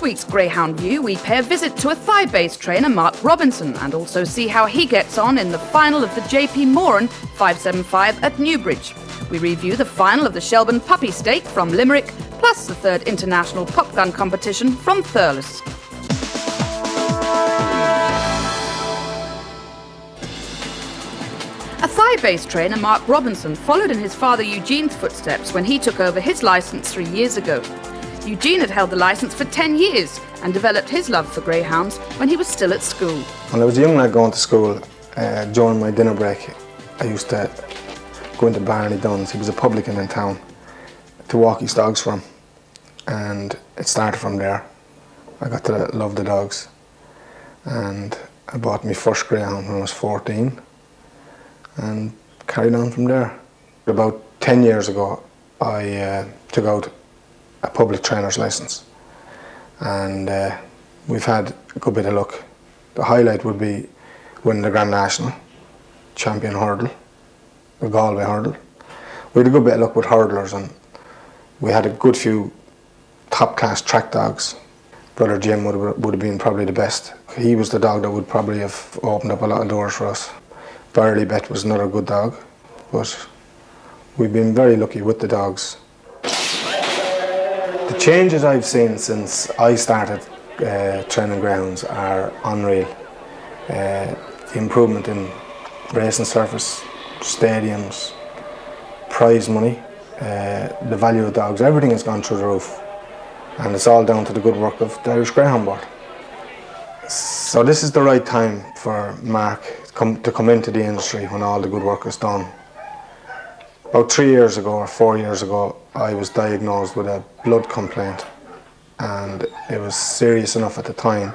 week's Greyhound View, we pay a visit to a thigh-based trainer, Mark Robinson, and also see how he gets on in the final of the JP Moran 575 at Newbridge. We review the final of the Shelbourne Puppy Stake from Limerick, plus the third international Popgun competition from Thurles. A thigh-based trainer, Mark Robinson, followed in his father Eugene's footsteps when he took over his licence 3 years ago. Eugene had held the licence for 10 years and developed his love for greyhounds when he was still at school. When I was a young lad going to school, during my dinner break, I used to go into Barney Dunn's, he was a publican in town, to walk his dogs for him. And it started from there. I got to love the dogs. And I bought my first greyhound when I was 14 and carried on from there. About 10 years ago, I took out a public trainer's licence, and we've had a good bit of luck. The highlight would be winning the Grand National, champion hurdle, the Galway hurdle. We had a good bit of luck with hurdlers, and we had a good few top class track dogs. Brother Jim would have been probably the best. He was the dog that would probably have opened up a lot of doors for us. Burley Bet was another good dog, but we've been very lucky with the dogs. The changes I've seen since I started training greyhounds are unreal. The improvement in racing surface, stadiums, prize money, the value of dogs, everything has gone through the roof. And it's all down to the good work of the Irish Greyhound Board. So this is the right time for Mark to come into the industry when all the good work is done. About 3 years ago or 4 years ago, I was diagnosed with a blood complaint, and it was serious enough at the time,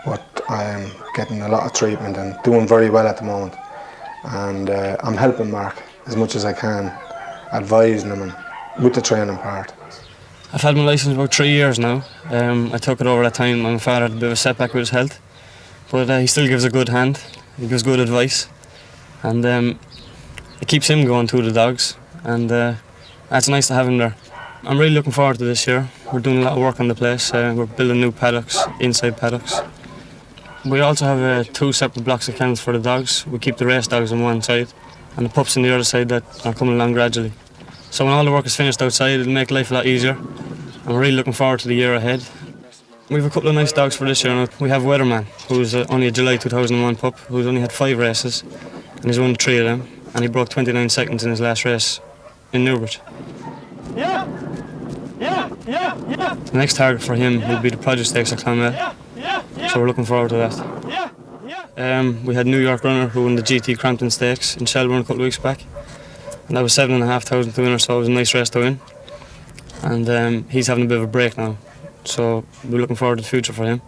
but I am getting a lot of treatment and doing very well at the moment. And I'm helping Mark as much as I can, advising him and with the training part. I've had my licence about 3 years now. I took it over that time. My father had a bit of a setback with his health, but he still gives a good hand. He gives good advice, and it keeps him going too, the dogs, and it's nice to have him there. I'm really looking forward to this year. We're doing a lot of work on the place. We're building new paddocks, inside paddocks. We also have 2 separate blocks of kennels for the dogs. We keep the race dogs on one side and the pups on the other side that are coming along gradually. So when all the work is finished outside, it'll make life a lot easier. I'm really looking forward to the year ahead. We have a couple of nice dogs for this year now. We have Weatherman, who's only a July 2001 pup, who's only had 5 races, and he's won 3 of them, and he broke 29 seconds in his last race in Newbridge. Yeah. The next target for him will be the Produce Stakes at Clonmel, so we're looking forward to that. We had New York Runner, who won the GT Crampton Stakes in Shelbourne a couple of weeks back, and that was 7,500 to win, so it was a nice race to win. And he's having a bit of a break now, so we're looking forward to the future for him.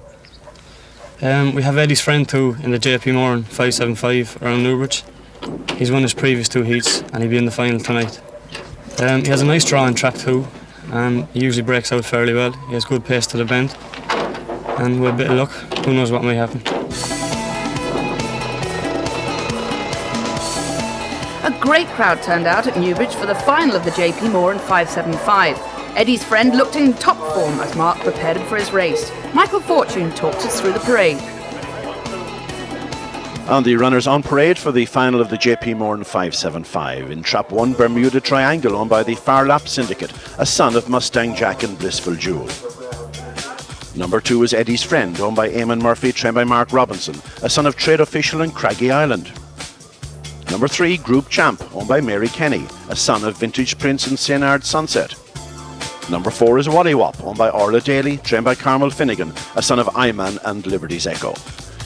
We have Eddie's friend too in the JP Moran 575 around Newbridge. He's won his previous 2 heats and he'll be in the final tonight. He has a nice draw in track 2, and he usually breaks out fairly well. He has good pace to the bend, and with a bit of luck, who knows what may happen. A great crowd turned out at Newbridge for the final of the JP Moran 575. Eddie's friend looked in top form as Mark prepared for his race. Michael Fortune talked us through the parade. And the runners on parade for the final of the JP Moran 575. In Trap 1, Bermuda Triangle, owned by the Farlap Syndicate, a son of Mustang Jack and Blissful Jewel. Number 2 is Eddie's Friend, owned by Eamon Murphy, trained by Mark Robinson, a son of Trade Official and Craggy Island. Number 3, Group Champ, owned by Mary Kenny, a son of Vintage Prince and Sainard Sunset. Number 4 is Wally Wop, owned by Orla Daly, trained by Carmel Finnegan, a son of Iman and Liberty's Echo.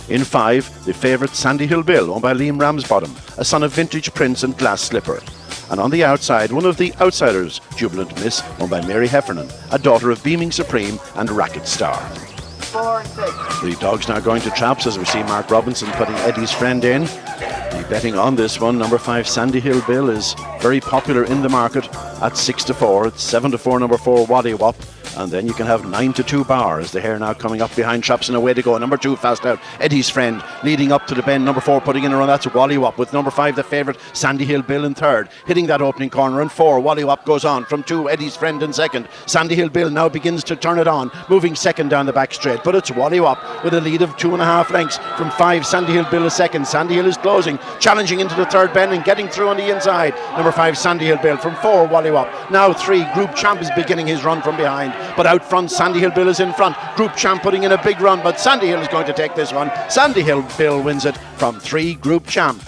In 5, the favourite Sandy Hill Bill, owned by Liam Ramsbottom, a son of Vintage Prince and Glass Slipper. And on the outside, one of the outsiders, Jubilant Miss, owned by Mary Heffernan, a daughter of Beaming Supreme and Racket Star. 4 and 6. The dogs now going to traps as we see Mark Robinson putting Eddie's Friend in. The betting on this one, number 5 Sandy Hill Bill, is very popular in the market at 6 to 4. It's 7 to 4, number 4 Waddy Wop, And then you can have 9-2 bar as the hare now coming up behind Traps and away to go. Number 2 fast out, Eddie's Friend, leading up to the bend. Number 4 putting in a run, that's Wally Wop, with number 5 the favourite Sandy Hill Bill in third, hitting that opening corner. And 4 Wally Wop goes on from 2 Eddie's Friend in second. Sandy Hill Bill now begins to turn it on, moving second down the back straight, but it's Wally Wop with a lead of 2.5 lengths from 5 Sandy Hill Bill is second. Sandy Hill is closing, challenging into the third bend and getting through on the inside. Number 5 Sandy Hill Bill from 4 Wally Wop. Now 3 Group Champ is beginning his run from behind, but out front Sandy Hill Bill is in front. Group Champ putting in a big run, but Sandy Hill is going to take this one. Sandy Hill Bill wins it from 3 Group Champ.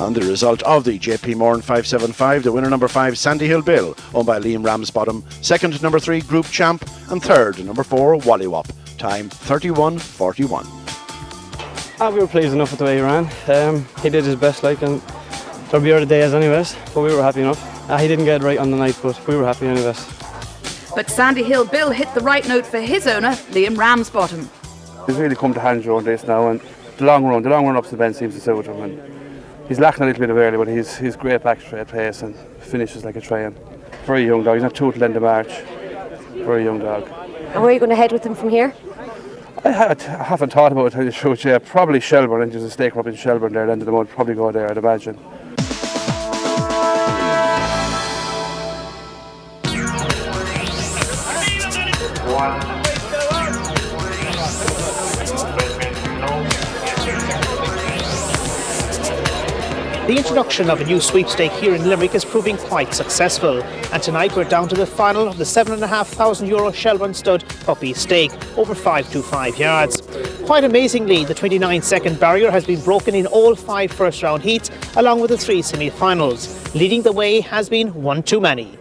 And the result of the JP Moran 575, the winner number 5 Sandy Hill Bill, owned by Liam Ramsbottom, second number 3 Group Champ, and third number 4 Wally Wop. Time 31:41. We were pleased enough with the way he ran. He did his best, and there'll be other days anyways, but we were happy enough. He didn't get it right on the night, but we were happy anyways. But Sandy Hill Bill hit the right note for his owner, Liam Ramsbottom. He's really come to hand on this now, and the long run up to the bend seems to suit him. And he's lacking a little bit of early, but he's great back straight pace and finishes like a train. Very young dog. He's not total end of March. Very young dog. And where are you going to head with him from here? I haven't thought about it, to tell you the truth. Yeah, probably Shelbourne. And there's a stake up in Shelbourne there. End of the month, probably go there, I'd imagine. The introduction of a new sweepstake here in Limerick is proving quite successful, and tonight we're down to the final of the €7,500 Shelbourne Stud Puppy Stake over 525 yards. Quite amazingly, the 29-second barrier has been broken in all 5 first-round heats, along with the 3 semi-finals. Leading the way has been one too many.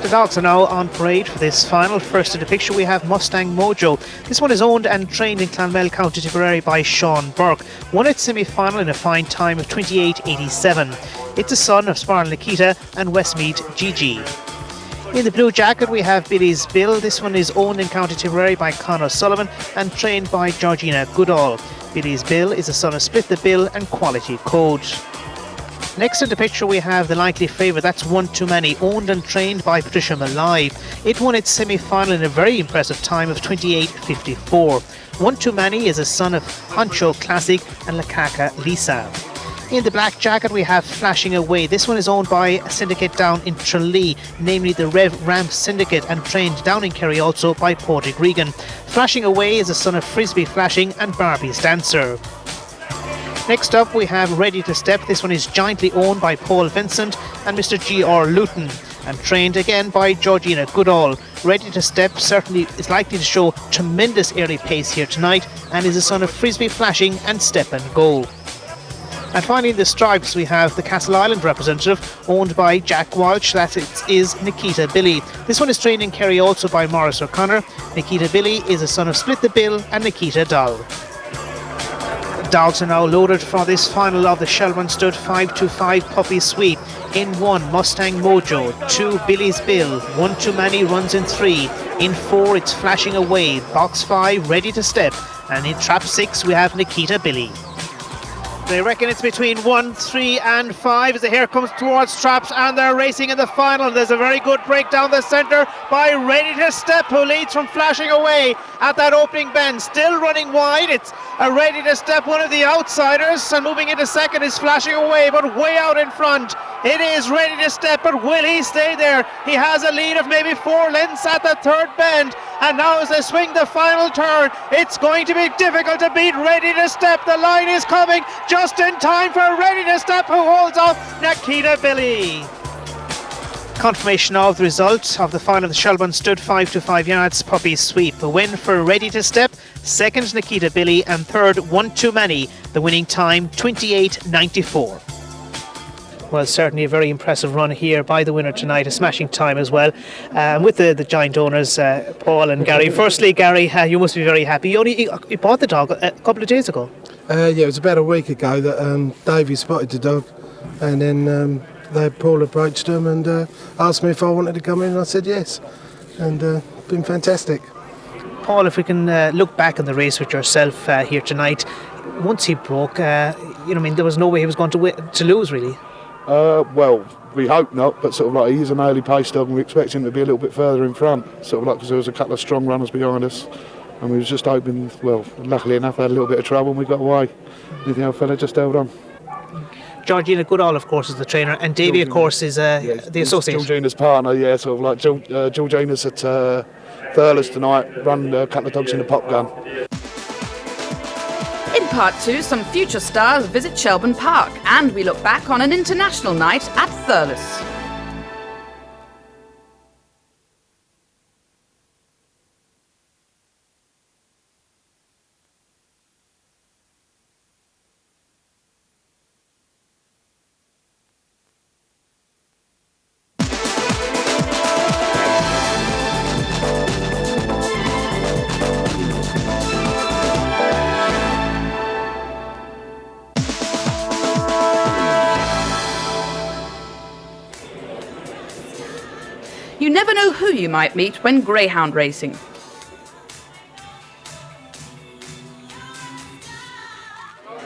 The dogs are now on parade for this final. First in the picture we have Mustang Mojo. This one is owned and trained in Clonmel, County Tipperary by Sean Burke. Won its semi-final in a fine time of 28.87. It's a son of Sparl Nikita and Westmead Gigi. In the blue jacket we have Billy's Bill. This one is owned in County Tipperary by Conor Sullivan and trained by Georgina Goodall. Billy's Bill is a son of Split the Bill and Quality Code. Next in the picture we have the likely favourite, that's One Too Many, owned and trained by Patricia Malai. It won its semi-final in a very impressive time of 28.54. One Too Many is a son of Honcho Classic and Lakaka Lisa. In the black jacket we have Flashing Away. This one is owned by a syndicate down in Tralee, namely the Rev Ramp Syndicate, and trained down in Kerry also by Portig Regan. Flashing Away is a son of Frisbee Flashing and Barbie's Dancer. Next up we have Ready to Step. This one is jointly owned by Paul Vincent and Mr. G.R. Luton and trained again by Georgina Goodall. Ready to Step certainly is likely to show tremendous early pace here tonight and is a son of Frisbee Flashing and Step and Go. And finally in the stripes we have the Castle Island representative owned by Jack Walsh. That is Nikita Billy. This one is trained in Kerry also by Maurice O'Connor. Nikita Billy is a son of Split the Bill and Nikita Doll. Dogs are now loaded for this final of the Shelbourne Stud 525 Puppy Sweep. In 1, Mustang Mojo. 2, Billy's Bill. 1 Too Many runs in 3. In 4, it's Flashing Away. Box 5, Ready to Step. And in trap 6, we have Nikita Billy. They reckon it's between 1, 3 and 5 as the hare comes towards traps, and they're racing in the final. There's a very good break down the centre by Ready to Step, who leads from Flashing Away at that opening bend. Still running wide, it's a Ready to Step, one of the outsiders, and moving into second is Flashing Away, but way out in front it is Ready to Step. But will he stay there? He has a lead of maybe 4 lengths at the third bend, and now as they swing the final turn, it's going to be difficult to beat Ready to Step. The line is coming just in time for Ready to Step, who holds off Nikita Billy. Confirmation of the result of the final of the Shelbourne Stud 525 yards Puppy Sweep. A win for Ready to Step, second Nikita Billy, and third One Too Many. The winning time 28.94. Well, certainly a very impressive run here by the winner tonight, a smashing time as well, with the giant owners, Paul and Gary. Firstly, Gary, you must be very happy. You bought the dog a couple of days ago. Yeah, it was about a week ago that Davey spotted the dog, and then Paul approached him and asked me if I wanted to come in, and I said yes, and been fantastic. Paul, if we can look back on the race with yourself here tonight, once he broke, there was no way he was going to lose, really. Well, we hope not, but sort of like he's an early pace dog and we expect him to be a little bit further in front, sort of like because there was a couple of strong runners behind us and we was just hoping, well, luckily enough, I had a little bit of trouble and we got away. The old fella just held on. Georgina Goodall, of course, is the trainer, and Davy, of course, is the associate. Georgina's partner, yeah, sort of like Georgina's at Thurles tonight, run a couple of dogs in the Popgun. In part 2, some future stars visit Shelbourne Park, and we look back on an international night at Thurles. You never know who you might meet when greyhound racing.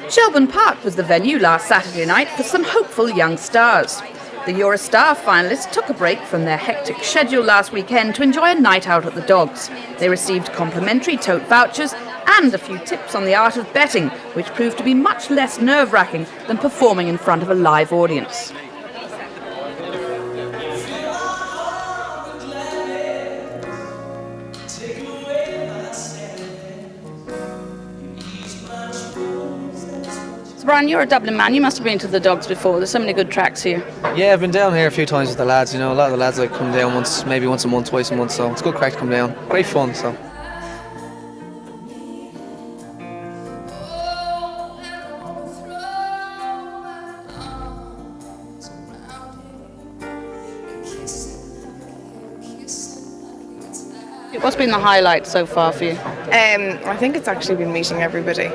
Shelbourne Park was the venue last Saturday night for some hopeful young stars. The Eurostar finalists took a break from their hectic schedule last weekend to enjoy a night out at the dogs. They received complimentary tote vouchers and a few tips on the art of betting, which proved to be much less nerve-wracking than performing in front of a live audience. Brian, you're a Dublin man. You must have been to the dogs before. There's so many good tracks here. Yeah, I've been down here a few times with the lads. You know, a lot of the lads like come down once, maybe once a month, twice a month. So it's good crack to come down. Great fun. So. What's been the highlight so far for you? I think it's actually been meeting everybody,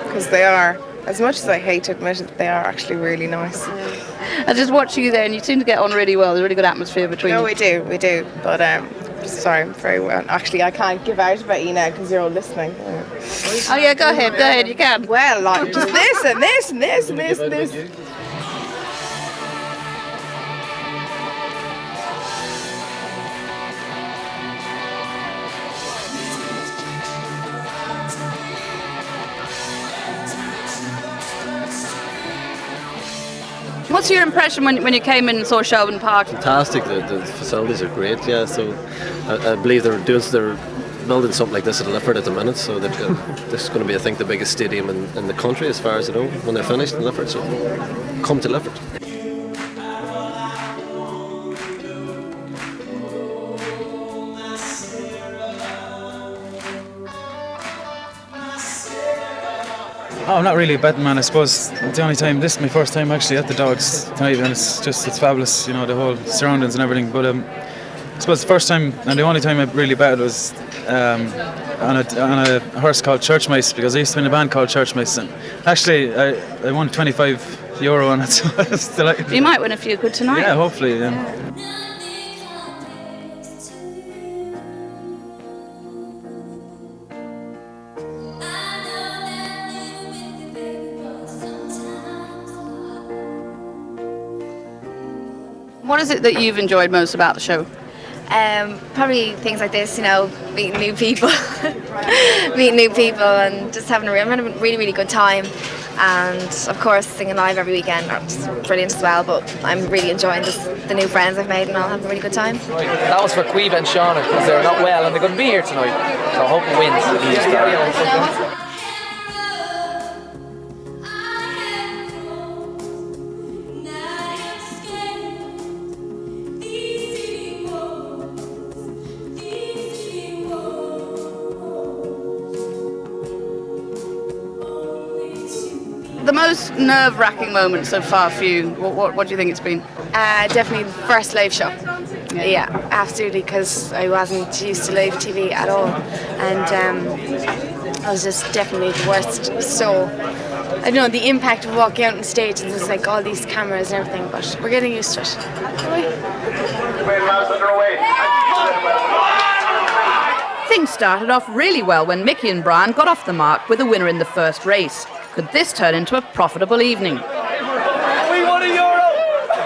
because they are, as much as I hate to admit it, they are actually really nice. I just watch you there and you seem to get on really well. There's a really good atmosphere between you. No, we do. But sorry, I'm very well. Actually, I can't give out about you now because you're all listening. Oh yeah, go ahead, you can. Well, like just this and this and this and this and this. What's your impression when you came in and saw Shelbourne Park? Fantastic, the facilities are great, yeah. So I believe they're building something like this at Lifford at the minute, so they've got, this is going to be, I think, the biggest stadium in the country as far as I know when they're finished in Lifford, so come to Lifford. Oh, I'm not really a betting man. I suppose the only time, this is my first time actually at the dogs tonight, and it's fabulous, you know, the whole surroundings and everything. But I suppose the first time and the only time I really betted was on a horse called Church Mice, because I used to be in a band called Church Mice, and actually I won €25 on it, so I was delighted. You might win a few quid tonight. Yeah, hopefully. Yeah. What is it that you've enjoyed most about the show? Probably things like this, you know, meeting new people, and just having I'm having a really, really good time. And of course, singing live every weekend, it's brilliant as well. But I'm really enjoying the new friends I've made, and I'll have a really good time. That was for Queeve and Shauna because they're not well and they're going to be here tonight. So I hope it wins. The most nerve-wracking moment so far for you, what do you think it's been? Definitely the first live show. Yeah, absolutely, because I wasn't used to live TV at all, and I was just definitely the worst. So I don't know, the impact of walking out on stage and there's like all these cameras and everything, but we're getting used to it. Things started off really well when Mickey and Brian got off the mark with a winner in the first race. Could this turn into a profitable evening? We won €1!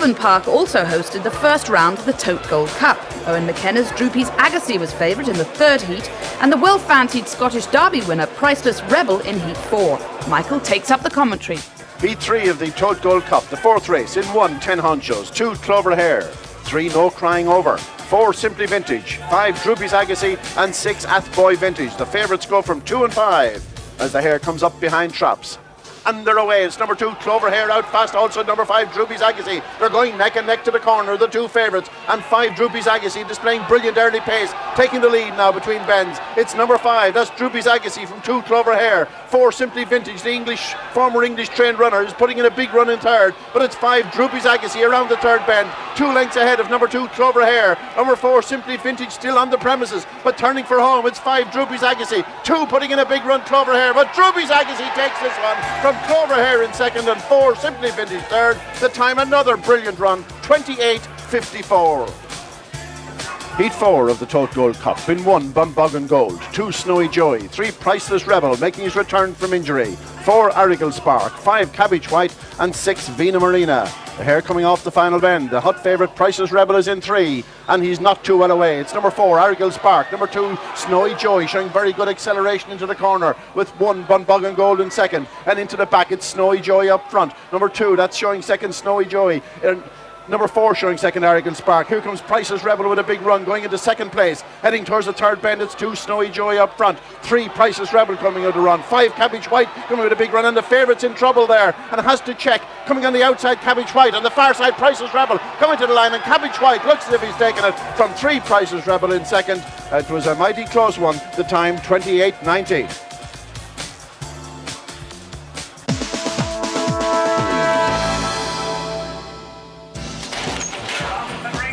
Shelbourne Park also hosted the first round of the Tote Gold Cup. Owen McKenna's Droopy's Agassi was favourite in the third heat, and the well-fancied Scottish Derby winner Priceless Rebel in Heat 4. Michael takes up the commentary. Heat 3 of the Tote Gold Cup, the fourth race. In 1, 10 Honchos, 2, Clover Hare, 3, No Crying Over, 4, Simply Vintage, 5, Droopy's Agassi, and 6, Athboy Vintage. The favourites go from 2 and 5 as the hare comes up behind Traps. And they're away. It's number 2, Clover Hare out fast. Also number 5, Droopy's Agassi. They're going neck and neck to the corner, the two favourites. And 5, Droopy's Agassi displaying brilliant early pace, taking the lead now between bends. It's number 5, that's Droopy's Agassi from 2, Clover Hare. 4, Simply Vintage, the former English trained runner, is putting in a big run in third. But it's 5, Droopy's Agassi around the third bend. 2 lengths ahead of number 2, Clover Hare. Number 4, Simply Vintage still on the premises, but turning for home. It's 5, Droopy's Agassi. 2 putting in a big run, Clover Hare. But Droopy's Agassi takes this one from Clover Hare in second and 4, Simply Vintage third. The time another brilliant run, 28.54. Heat 4 of the Tote Gold Cup. In 1, Popgun Gold, 2, Snowy Joy, 3, Priceless Rebel making his return from injury, 4, Arigal Spark, 5, Cabbage White, and 6, Vina Marina. The hare coming off the final bend. The hot favourite Priceless Rebel is in 3, and he's not too well away. It's number 4, Arigal Spark, number 2, Snowy Joy, showing very good acceleration into the corner with 1, Popgun Gold in second, and into the back it's Snowy Joy up front. Number 2, that's showing second, Snowy Joy. Number 4 showing second, Arigal Spark. Here comes Priceless Rebel with a big run going into second place. Heading towards the third bend, it's 2, Snowy Joy up front. 3, Priceless Rebel coming out to run. 5, Cabbage White coming with a big run, and the favourite's in trouble there and has to check. Coming on the outside, Cabbage White. On the far side, Priceless Rebel coming to the line, and Cabbage White looks as if he's taken it from 3, Priceless Rebel in second. It was a mighty close one. The time 28.90.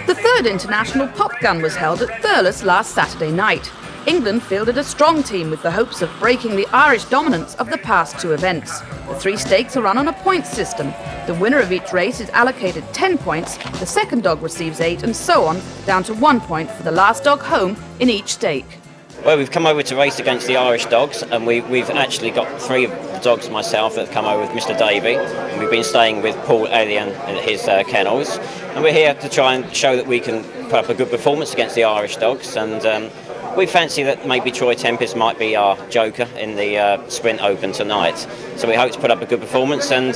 The third international Popgun was held at Thurles last Saturday night. England fielded a strong team with the hopes of breaking the Irish dominance of the past 2 events. The 3 stakes are run on a points system. The winner of each race is allocated 10 points, the second dog receives 8, and so on, down to 1 point for the last dog home in each stake. Well, we've come over to race against the Irish dogs, and we've actually got 3 of the dogs myself that have come over with Mr. Davey, and we've been staying with Paul Alien at his kennels, and we're here to try and show that we can put up a good performance against the Irish dogs, and we fancy that maybe Troy Tempest might be our joker in the Sprint Open tonight. So we hope to put up a good performance and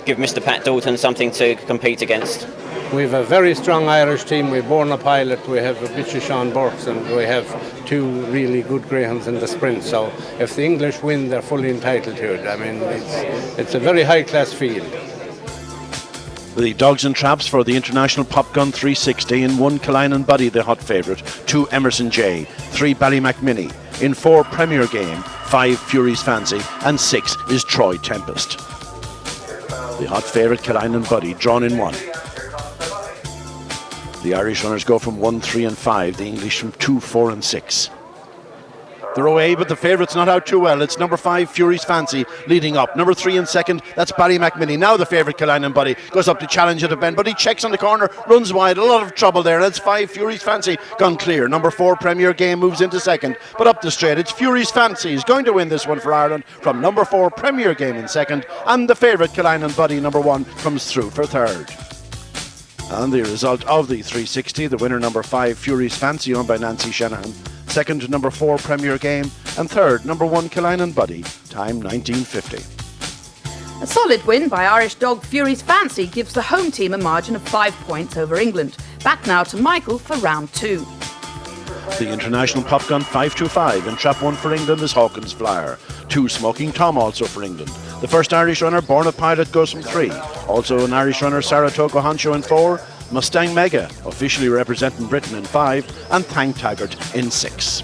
give Mr. Pat Dalton something to compete against. We have a very strong Irish team. We've Born a Pilot, we have a bitchy Sean Burks, and we have 2 really good greyhounds in the sprint. So if the English win, they're fully entitled to it. I mean, it's a very high-class field. The dogs and traps for the International Popgun 360. In 1, Killeen Buddy, the hot favourite. 2, Emerson J. 3, Ballymacminnie. In 4, Premier Game. 5, Fury's Fancy. And 6 is Troy Tempest. The hot favourite, Killeen Buddy, drawn in 1. The Irish runners go from 1, 3 and 5. The English from 2, 4 and 6. They're away, but the favourite's not out too well. It's number 5, Fury's Fancy, leading up. Number 3 in second, that's Ballymacminnie. Now the favourite, Killeen Buddy, goes up to challenge at a bend, but he checks on the corner, runs wide, a lot of trouble there. That's 5, Fury's Fancy, gone clear. Number 4, Premier Game, moves into second, but up the straight, it's Fury's Fancy. He's going to win this one for Ireland from number 4, Premier Game in second, and the favourite, Killeen Buddy, number 1, comes through for third. And the result of the 360, the winner, number 5, Fury's Fancy, owned by Nancy Shanahan. Second, number 4, Premier Game. And third, number 1, Killeen Buddy. Time 19.50. A solid win by Irish dog Fury's Fancy gives the home team a margin of 5 points over England. Back now to Michael for round 2. The International Popgun 525 in trap 1 for England is Hawkins Flyer. 2, Smoking Tom also for England. The first Irish runner, Born a Pilot, goes from 3. Also an Irish runner, Saratoga Honcho in 4. Mustang Mega, officially representing Britain in 5, and Thank Taggart in 6.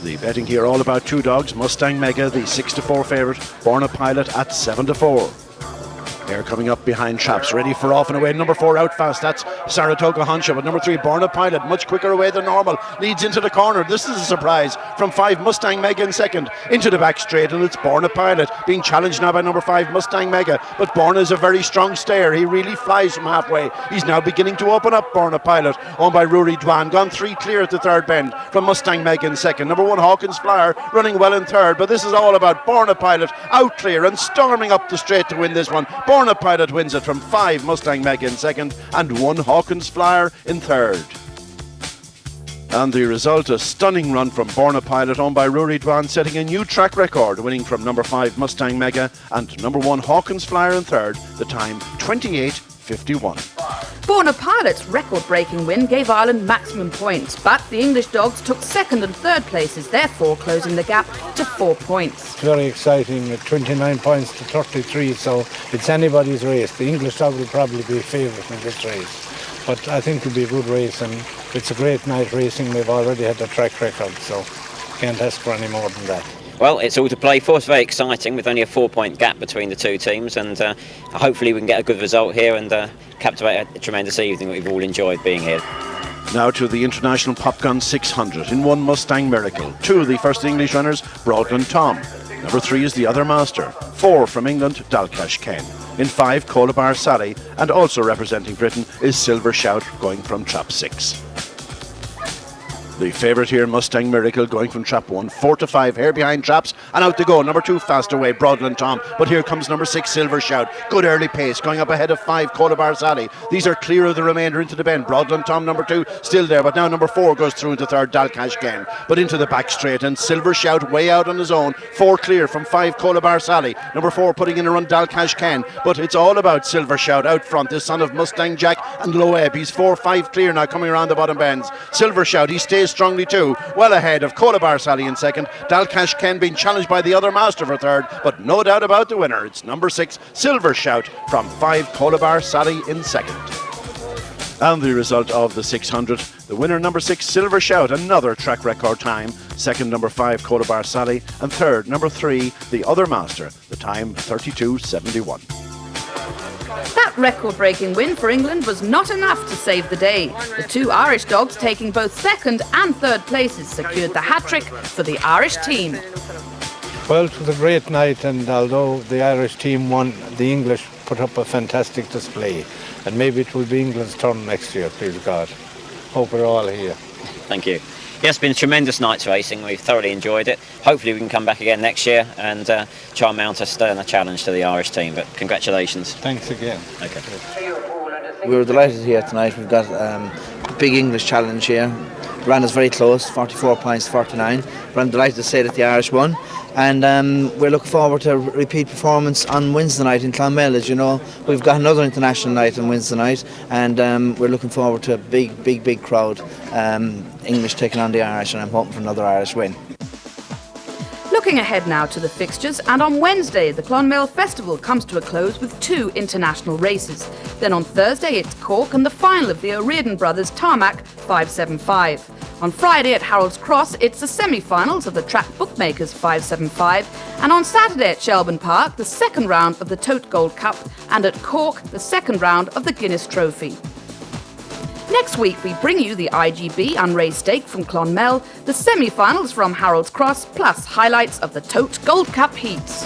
The betting here all about 2 dogs. Mustang Mega, the 6-4 favourite. Born a Pilot at 7-4. Hare coming up behind traps, ready for off and away. Number 4 out fast, that's Saratoga Honcho. But number 3, Born a Pilot, much quicker away than normal, leads into the corner. This is a surprise. from 5 Mustang Mega in second. Into the back straight, and it's Borna Pilot being challenged now by number 5 Mustang Mega. But Borna is a very strong stayer. He really flies from halfway. He's now beginning to open up, Borna Pilot, owned by Rory Dwan. Gone 3 clear at the third bend from Mustang Mega in second. Number 1 Hawkins Flyer running well in third. But this is all about Borna Pilot out clear and storming up the straight to win this one. Borna Pilot wins it from 5 Mustang Mega in second and 1 Hawkins Flyer in third. And the result, a stunning run from Borna Pilot, owned by Rory Dwan, setting a new track record, winning from number 5 Mustang Mega and number 1 Hawkins Flyer in third, the time 28:51. Borna Pilot's record-breaking win gave Ireland maximum points, but the English dogs took second and third places, therefore closing the gap to 4 points. It's very exciting at 29 points to 33, so it's anybody's race. The English dog will probably be favourite in this race. But I think it'll be a good race, and it's a great night racing. We've already had the track record, so can't ask for any more than that. Well, it's all to play for. It's very exciting with only a 4-point gap between the two teams, and hopefully we can get a good result here and captivate a tremendous evening that we've all enjoyed being here. Now to the International Popgun 600 in 1 Mustang Miracle. 2 of the first English runners, Broadland Tom. Number 3 is the other master. 4 from England, Dalcash Ken. In 5, Colabar Sally, and also representing Britain is Silver Shout, going from trap 6. The favourite here, Mustang Miracle, going from trap 1, 4 to 5, hair behind traps, and out they go. Number 2, Fast Away, Broadland Tom, but here comes number 6, Silver Shout. Good early pace, going up ahead of 5, Colabar Sally. These are clear of the remainder into the bend. Broadland Tom, number 2, still there, but now number 4 goes through into third, Dalcash Ken, but into the back straight, and Silver Shout way out on his own. 4 clear from 5, Colabar Sally. Number 4 putting in a run, Dalcash Ken, but it's all about Silver Shout out front, the son of Mustang Jack and Loeb. He's 4-5 clear now, coming around the bottom bends. Silver Shout, he stays strongly too, well ahead of Colabar Sally in second. Dalcash Ken being challenged by the other master for third, but no doubt about the winner. It's number 6, Silver Shout, from 5, Colabar Sally in second. And the result of the 600, the winner, number 6, Silver Shout, another track record time. Second, number 5, Colabar Sally, and third, number 3, the other master, the time 32:71. That record-breaking win for England was not enough to save the day. The 2 Irish dogs, taking both second and third places, secured the hat-trick for the Irish team. Well, it was a great night, and although the Irish team won, the English put up a fantastic display. And maybe it will be England's turn next year, please God. Hope we're all here. Thank you. Yeah, it's been a tremendous night's racing. We've thoroughly enjoyed it. Hopefully we can come back again next year and try and mount a sterner challenge to the Irish team. But congratulations. Thanks again. Okay. We were delighted here tonight. We've got a big English challenge here. Ran us very close, 44 points to 49. But I'm delighted to say that the Irish won. And we're looking forward to a repeat performance on Wednesday night in Clonmel. As you know, we've got another international night on Wednesday night, and we're looking forward to a big crowd. English taking on the Irish, and I'm hoping for another Irish win. Looking ahead now to the fixtures, and on Wednesday the Clonmel Festival comes to a close with 2 international races. Then on Thursday it's Cork and the final of the O'Riordan Brothers Tarmac 575. On Friday at Harold's Cross it's the semi-finals of the Track Bookmakers 575, and on Saturday at Shelbourne Park the second round of the Tote Gold Cup, and at Cork the second round of the Guinness Trophy. Next week we bring you the IGB Unrace Stake from Clonmel, the semi-finals from Harold's Cross, plus highlights of the Tote Gold Cup heats.